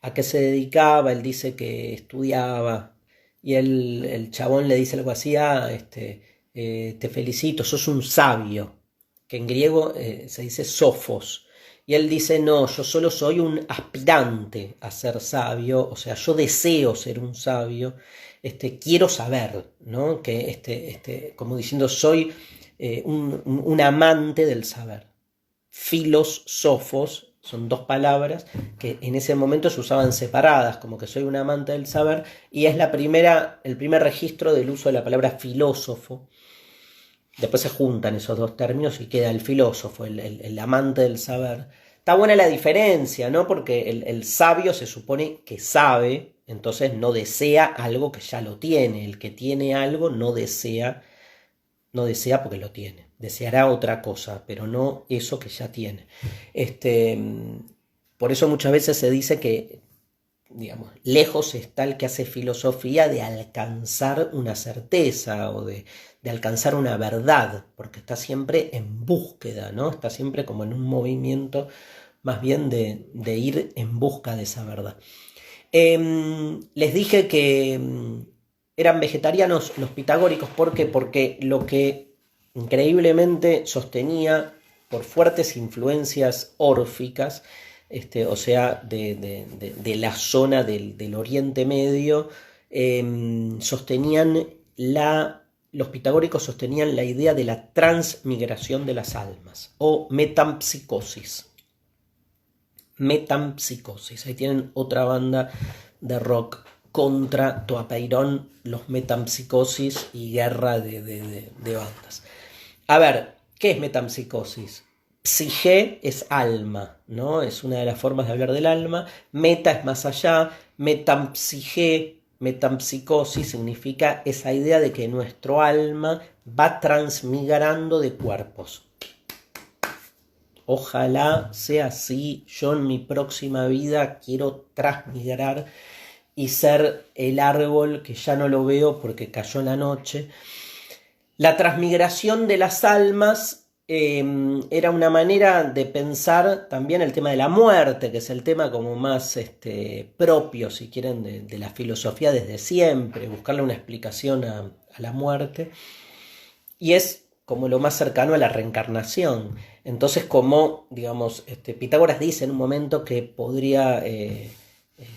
a qué se dedicaba, él dice que estudiaba, y el chabón le dice algo así, te felicito, sos un sabio, que en griego se dice sofos, y él dice, no, yo solo soy un aspirante a ser sabio, o sea, yo deseo ser un sabio, quiero saber, ¿no? Que, como diciendo, soy un amante del saber. Filos, sofos, son dos palabras que en ese momento se usaban separadas, como que soy un amante del saber, y es el primer registro del uso de la palabra filósofo. Después se juntan esos dos términos y queda el filósofo, el amante del saber. Está buena la diferencia, ¿no? Porque el sabio se supone que sabe, entonces no desea algo que ya lo tiene. El que tiene algo no desea porque lo tiene. Deseará otra cosa, pero no eso que ya tiene. Por eso muchas veces se dice que, digamos, lejos está el que hace filosofía de alcanzar una certeza o de alcanzar una verdad, porque está siempre en búsqueda, ¿no? Está siempre como en un movimiento más bien de ir en busca de esa verdad. Les dije que eran vegetarianos los pitagóricos. ¿Por qué? Porque lo que increíblemente sostenía por fuertes influencias órficas, o sea, de la zona del Oriente Medio, los pitagóricos sostenían la idea de la transmigración de las almas o metempsicosis. Metempsicosis, ahí tienen otra banda de rock contra Toapeirón, los metempsicosis y guerra de bandas. A ver, ¿qué es metempsicosis? Psique es alma, ¿no? Es una de las formas de hablar del alma. Meta es más allá. Metempsique, metempsicosis significa esa idea de que nuestro alma va transmigrando de cuerpos. Ojalá sea así. Yo en mi próxima vida quiero transmigrar y ser el árbol que ya no lo veo porque cayó en la noche. La transmigración de las almas era una manera de pensar también el tema de la muerte, que es el tema como más propio, si quieren, de la filosofía desde siempre, buscarle una explicación a la muerte, y es como lo más cercano a la reencarnación. Entonces, como, digamos, Pitágoras dice en un momento que podría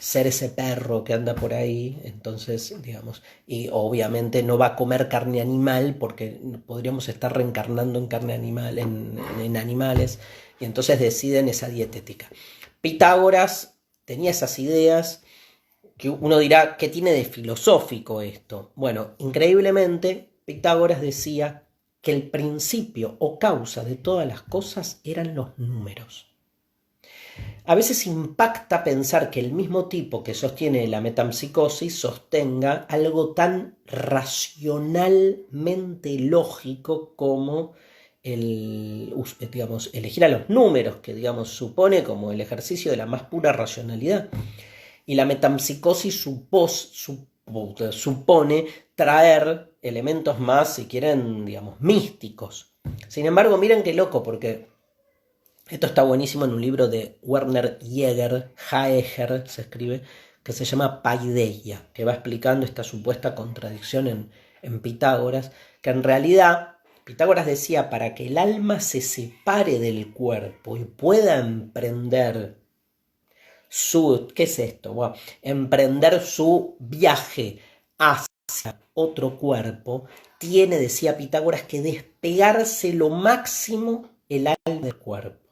ser ese perro que anda por ahí, entonces, digamos, y obviamente no va a comer carne animal porque podríamos estar reencarnando en carne animal, en animales, y entonces deciden esa dietética. Pitágoras tenía esas ideas que uno dirá, ¿qué tiene de filosófico esto? Bueno, increíblemente, Pitágoras decía que el principio o causa de todas las cosas eran los números. A veces impacta pensar que el mismo tipo que sostiene la metempsicosis sostenga algo tan racionalmente lógico como elegir a los números, que supone como el ejercicio de la más pura racionalidad. Y la metempsicosis supone traer elementos más, si quieren, místicos. Sin embargo, miren qué loco, porque esto está buenísimo en un libro de Werner Jaeger se escribe, que se llama Paideia, que va explicando esta supuesta contradicción en en Pitágoras, que en realidad Pitágoras decía, para que el alma se separe del cuerpo y pueda emprender ¿qué es esto? Bueno, emprender su viaje hacia otro cuerpo, tiene, decía Pitágoras, que despegarse lo máximo el alma del cuerpo.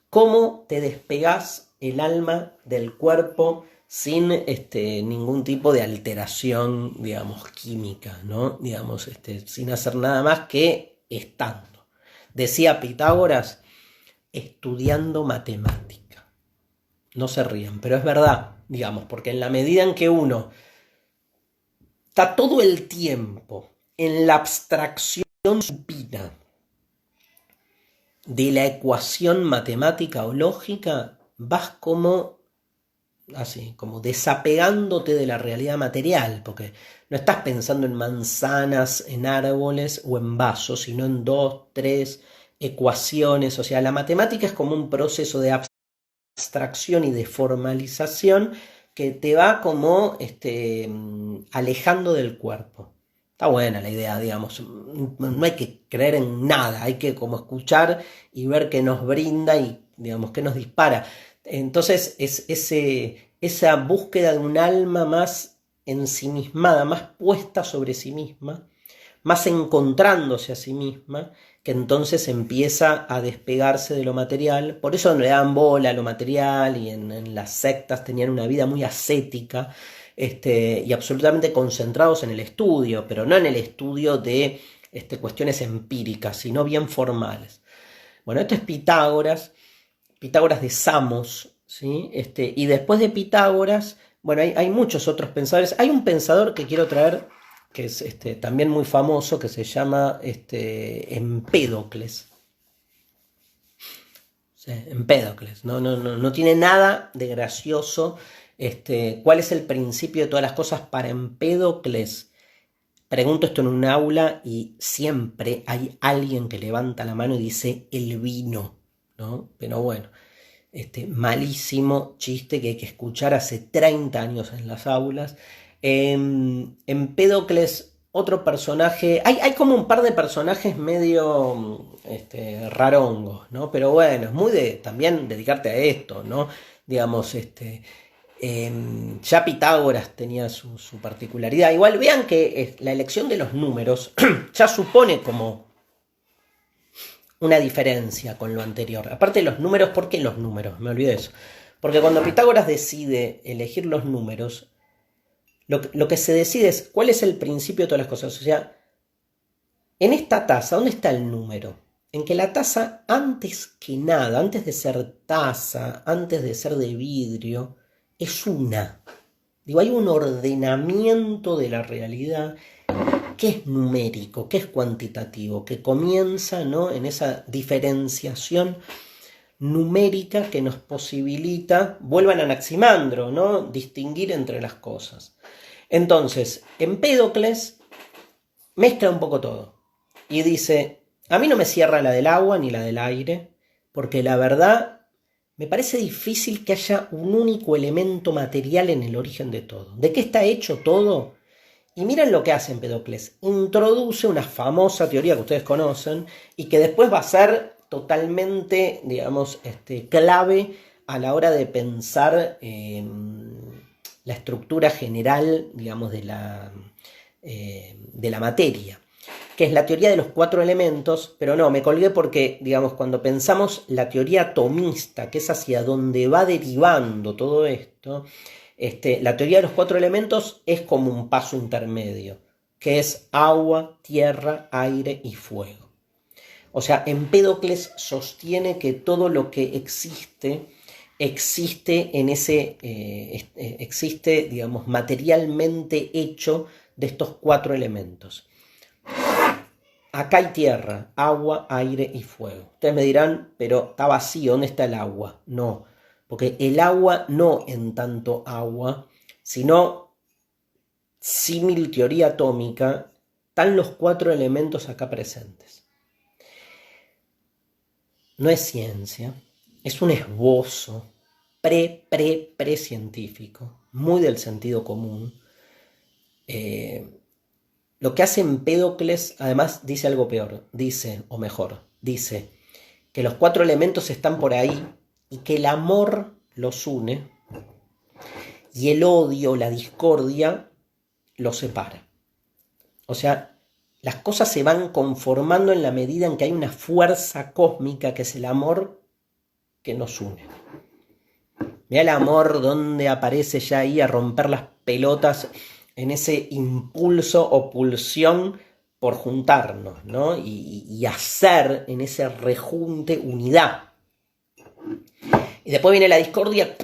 ¿Cómo te despegás el alma del cuerpo sin ningún tipo de alteración, digamos, química, ¿no? Digamos, sin hacer nada más que estando? Decía Pitágoras, estudiando matemática. No se rían, pero es verdad, digamos, porque en la medida en que uno está todo el tiempo en la abstracción supina de la ecuación matemática o lógica, vas como así, como desapegándote de la realidad material, porque no estás pensando en manzanas, en árboles o en vasos, sino en 2, 3 ecuaciones. O sea, la matemática es como un proceso de abstracción y de formalización que te va como alejando del cuerpo. Está buena la idea, digamos. No hay que creer en nada, hay que como escuchar y ver qué nos brinda y, digamos, qué nos dispara. Entonces es esa búsqueda de un alma más ensimismada, más puesta sobre sí misma, más encontrándose a sí misma, que entonces empieza a despegarse de lo material. Por eso no le daban bola a lo material y en las sectas tenían una vida muy ascética y absolutamente concentrados en el estudio, pero no en el estudio de cuestiones empíricas, sino bien formales. Bueno, esto es Pitágoras, Pitágoras de Samos, ¿sí? Y después de Pitágoras, bueno, hay muchos otros pensadores. Hay un pensador que quiero traer que es también muy famoso, que se llama Empédocles. Sí, Empédocles, no tiene nada de gracioso. ¿Cuál es el principio de todas las cosas para Empédocles? Pregunto esto en un aula y siempre hay alguien que levanta la mano y dice el vino, ¿no? Pero bueno, malísimo chiste que hay que escuchar hace 30 años en las aulas. Empédocles, otro personaje, hay como un par de personajes medio rarongos, ¿no? Pero bueno, es muy de también dedicarte a esto, ¿no? Digamos, ya Pitágoras tenía su particularidad. Igual vean que la elección de los números ya supone como una diferencia con lo anterior. Aparte de los números, ¿por qué los números? Me olvidé de eso. Porque cuando Pitágoras decide elegir los números, lo que se decide es cuál es el principio de todas las cosas. O sea, en esta taza, ¿dónde está el número? En que la taza, antes que nada, antes de ser taza, antes de ser de vidrio, es una. Digo, hay un ordenamiento de la realidad que es numérico, que es cuantitativo, que comienza, ¿no?, en esa diferenciación numérica que nos posibilita, vuelvan a Anaximandro, ¿no?, distinguir entre las cosas. Entonces, Empédocles mezcla un poco todo y dice, a mí no me cierra la del agua ni la del aire, porque la verdad me parece difícil que haya un único elemento material en el origen de todo. ¿De qué está hecho todo? Y miren lo que hace Empédocles. Introduce una famosa teoría que ustedes conocen y que después va a ser totalmente, digamos, clave a la hora de pensar la estructura general, digamos, de la materia, que es la teoría de los 4 elementos. Pero no, me colgué porque, digamos, cuando pensamos la teoría atomista, que es hacia donde va derivando todo esto, la teoría de los 4 elementos es como un paso intermedio, que es agua, tierra, aire y fuego. O sea, Empédocles sostiene que todo lo que existe en ese, existe, digamos, materialmente hecho de estos 4 elementos. Acá hay tierra, agua, aire y fuego. Ustedes me dirán, pero está vacío, ¿dónde está el agua? No, porque el agua no en tanto agua, sino, símil teoría atómica, están los 4 elementos acá presentes. No es ciencia, es un esbozo precientífico, muy del sentido común. lo que hace Empédocles, además, dice algo peor. Dice, o mejor, dice que los 4 elementos están por ahí y que el amor los une y el odio, la discordia, los separa. O sea, las cosas se van conformando en la medida en que hay una fuerza cósmica que es el amor que nos une. Mirá el amor donde aparece ya ahí a romper las pelotas en ese impulso o pulsión por juntarnos, ¿no? Y hacer en ese rejunte unidad. Y después viene la discordia,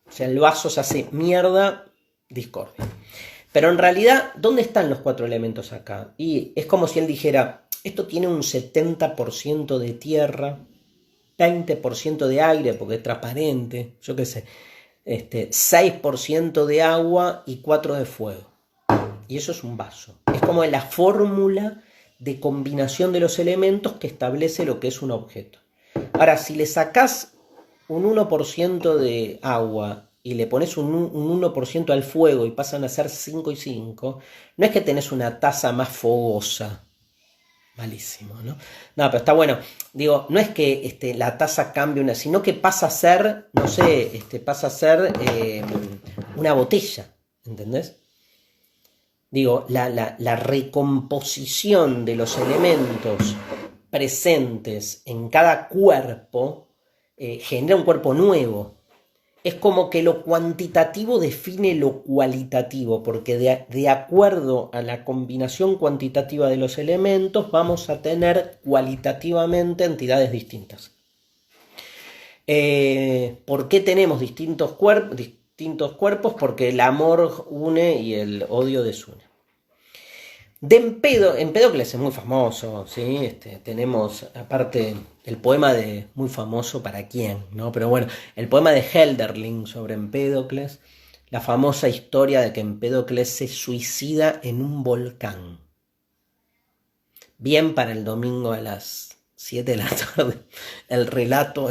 o sea, el vaso se hace mierda, discordia. Pero en realidad, ¿dónde están los 4 elementos acá? Y es como si él dijera, esto tiene un 70% de tierra, 20% de aire porque es transparente, yo qué sé, 6% de agua y 4% de fuego. Y eso es un vaso. Es como la fórmula de combinación de los elementos que establece lo que es un objeto. Ahora, si le sacás un 1% de agua y le pones un 1% al fuego y pasan a ser 5 y 5, no es que tenés una taza más fogosa. Malísimo, ¿no? No, pero está bueno. Digo, no es que la taza cambie sino que pasa a ser, no sé, pasa a ser una botella, ¿entendés? Digo, la recomposición de los elementos presentes en cada cuerpo genera un cuerpo nuevo. Es como que lo cuantitativo define lo cualitativo, porque de acuerdo a la combinación cuantitativa de los elementos vamos a tener cualitativamente entidades distintas. ¿Por qué tenemos distintos cuerpos? Porque el amor une y el odio desune. Empédocles es muy famoso, ¿sí? Tenemos, aparte, el poema muy famoso para quién, ¿no? Pero bueno, el poema de Hölderlin sobre Empédocles, la famosa historia de que Empédocles se suicida en un volcán. Bien para el domingo a las 7 de la tarde, el relato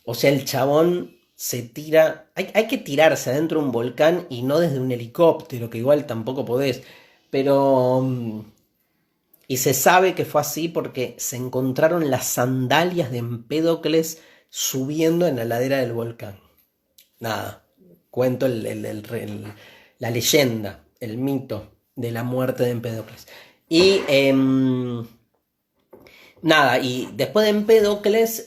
o sea, el chabón se tira, hay que tirarse adentro de un volcán y no desde un helicóptero, que igual tampoco podés. Pero, y se sabe que fue así porque se encontraron las sandalias de Empédocles subiendo en la ladera del volcán. Nada, cuento la leyenda, el mito de la muerte de Empédocles. Y nada, y después de Empédocles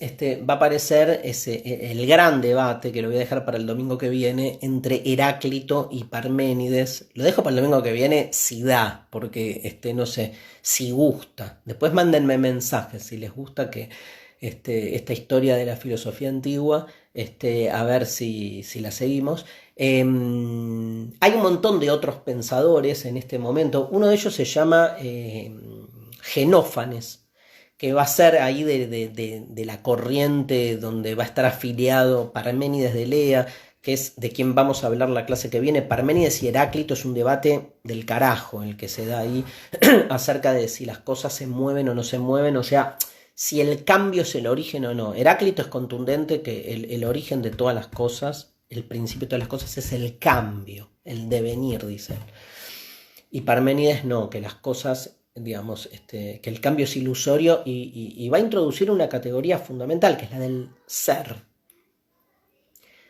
va a aparecer el gran debate, que lo voy a dejar para el domingo que viene, entre Heráclito y Parménides. Lo dejo para el domingo que viene si da, porque no sé, si gusta. Después mándenme mensajes si les gusta que esta historia de la filosofía antigua, a ver si la seguimos. Hay un montón de otros pensadores en este momento. Uno de ellos se llama Genófanes, que va a ser ahí de la corriente donde va a estar afiliado Parménides de Elea, que es de quien vamos a hablar la clase que viene. Parménides y Heráclito es un debate del carajo el que se da ahí acerca de si las cosas se mueven o no se mueven, o sea, si el cambio es el origen o no. Heráclito es contundente que el origen de todas las cosas, el principio de todas las cosas es el cambio, el devenir, dice él. Y Parménides no, que las cosas, digamos, que el cambio es ilusorio y va a introducir una categoría fundamental, que es la del ser.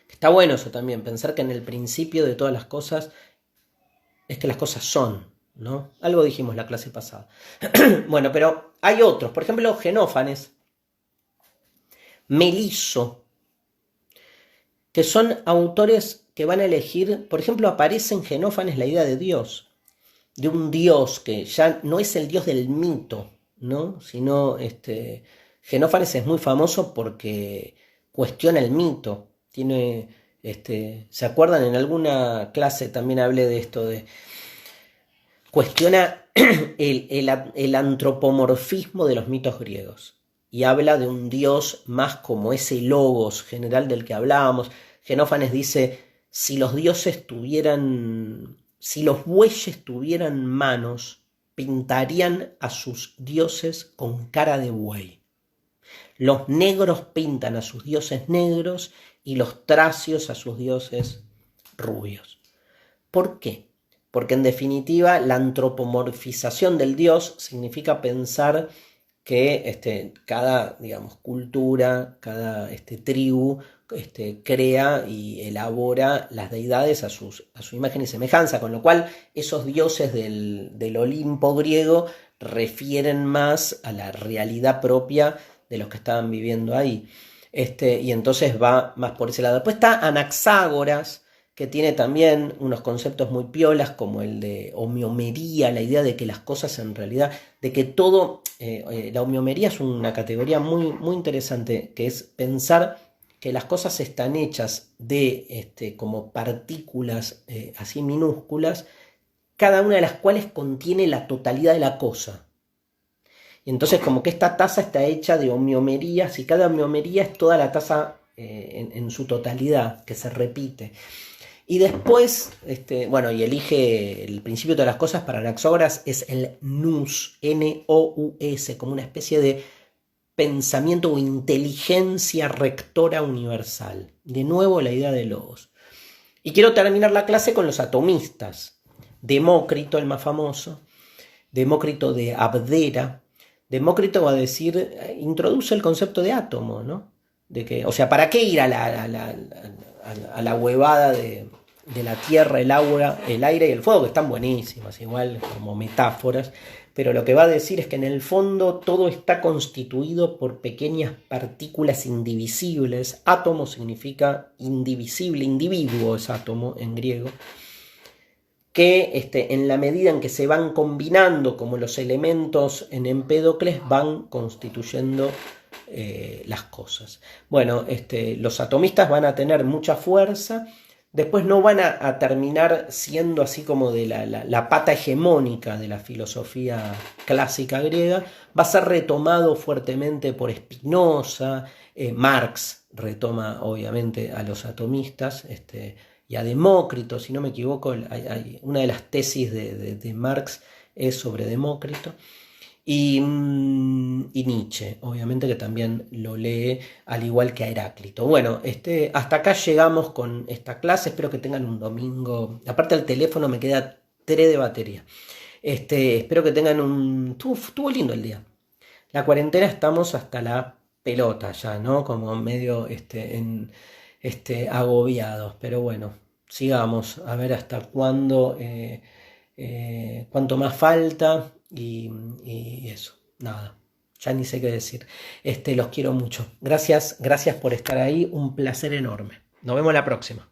Está bueno eso también, pensar que en el principio de todas las cosas es que las cosas son, ¿no? Algo dijimos la clase pasada. Bueno, pero hay otros, por ejemplo, Genófanes, Meliso, que son autores que van a elegir, por ejemplo, aparece en Genófanes la idea de Dios, de un Dios que ya no es el Dios del mito, ¿no? Sino Genófanes es muy famoso porque cuestiona el mito. Tiene, ¿se acuerdan? En alguna clase también hablé de esto, cuestiona el antropomorfismo de los mitos griegos y habla de un Dios más como ese logos general del que hablábamos. Genófanes dice, si los bueyes tuvieran manos, pintarían a sus dioses con cara de buey. Los negros pintan a sus dioses negros y los tracios a sus dioses rubios. ¿Por qué? porque en definitiva la antropomorfización del Dios significa pensar que cada, digamos, cultura, cada tribu crea y elabora las deidades a su imagen y semejanza, con lo cual esos dioses del Olimpo griego refieren más a la realidad propia de los que estaban viviendo ahí. Y entonces va más por ese lado. Después está Anaxágoras, que tiene también unos conceptos muy piolas como el de homeomería, la idea de que las cosas en realidad, de que todo, la homeomería es una categoría muy, muy interesante, que es pensar que las cosas están hechas de como partículas así minúsculas, cada una de las cuales contiene la totalidad de la cosa. Y entonces como que esta taza está hecha de homeomerías y cada homeomería es toda la taza en su totalidad, que se repite. Y después, y elige el principio de todas las cosas para Anaxágoras es el nous, N-O-U-S, como una especie de pensamiento o inteligencia rectora universal. De nuevo la idea de logos. Y quiero terminar la clase con los atomistas. Demócrito, el más famoso, Demócrito de Abdera. Demócrito va a decir, introduce el concepto de átomo, ¿no? De que, o sea, ¿para qué ir a la huevada de la tierra, el agua, el aire y el fuego, que están buenísimas, igual como metáforas? Pero lo que va a decir es que en el fondo todo está constituido por pequeñas partículas indivisibles. Átomo significa indivisible, individuo es átomo en griego, que en la medida en que se van combinando como los elementos en Empédocles van constituyendo las cosas. Bueno, los atomistas van a tener mucha fuerza, después no van a terminar siendo así como de la pata hegemónica de la filosofía clásica griega, va a ser retomado fuertemente por Spinoza, Marx retoma obviamente a los atomistas, y a Demócrito, si no me equivoco, una de las tesis de Marx es sobre Demócrito. Y Nietzsche, obviamente que también lo lee, al igual que a Heráclito. Bueno, hasta acá llegamos con esta clase. Espero que tengan un domingo. Aparte del teléfono me queda 3 de batería. Espero que tengan Estuvo lindo el día. La cuarentena estamos hasta la pelota ya, ¿no? Como medio agobiados. Pero bueno, sigamos a ver hasta cuándo, cuánto más falta. Y eso, nada, ya ni sé qué decir. Los quiero mucho. Gracias por estar ahí, un placer enorme. Nos vemos la próxima.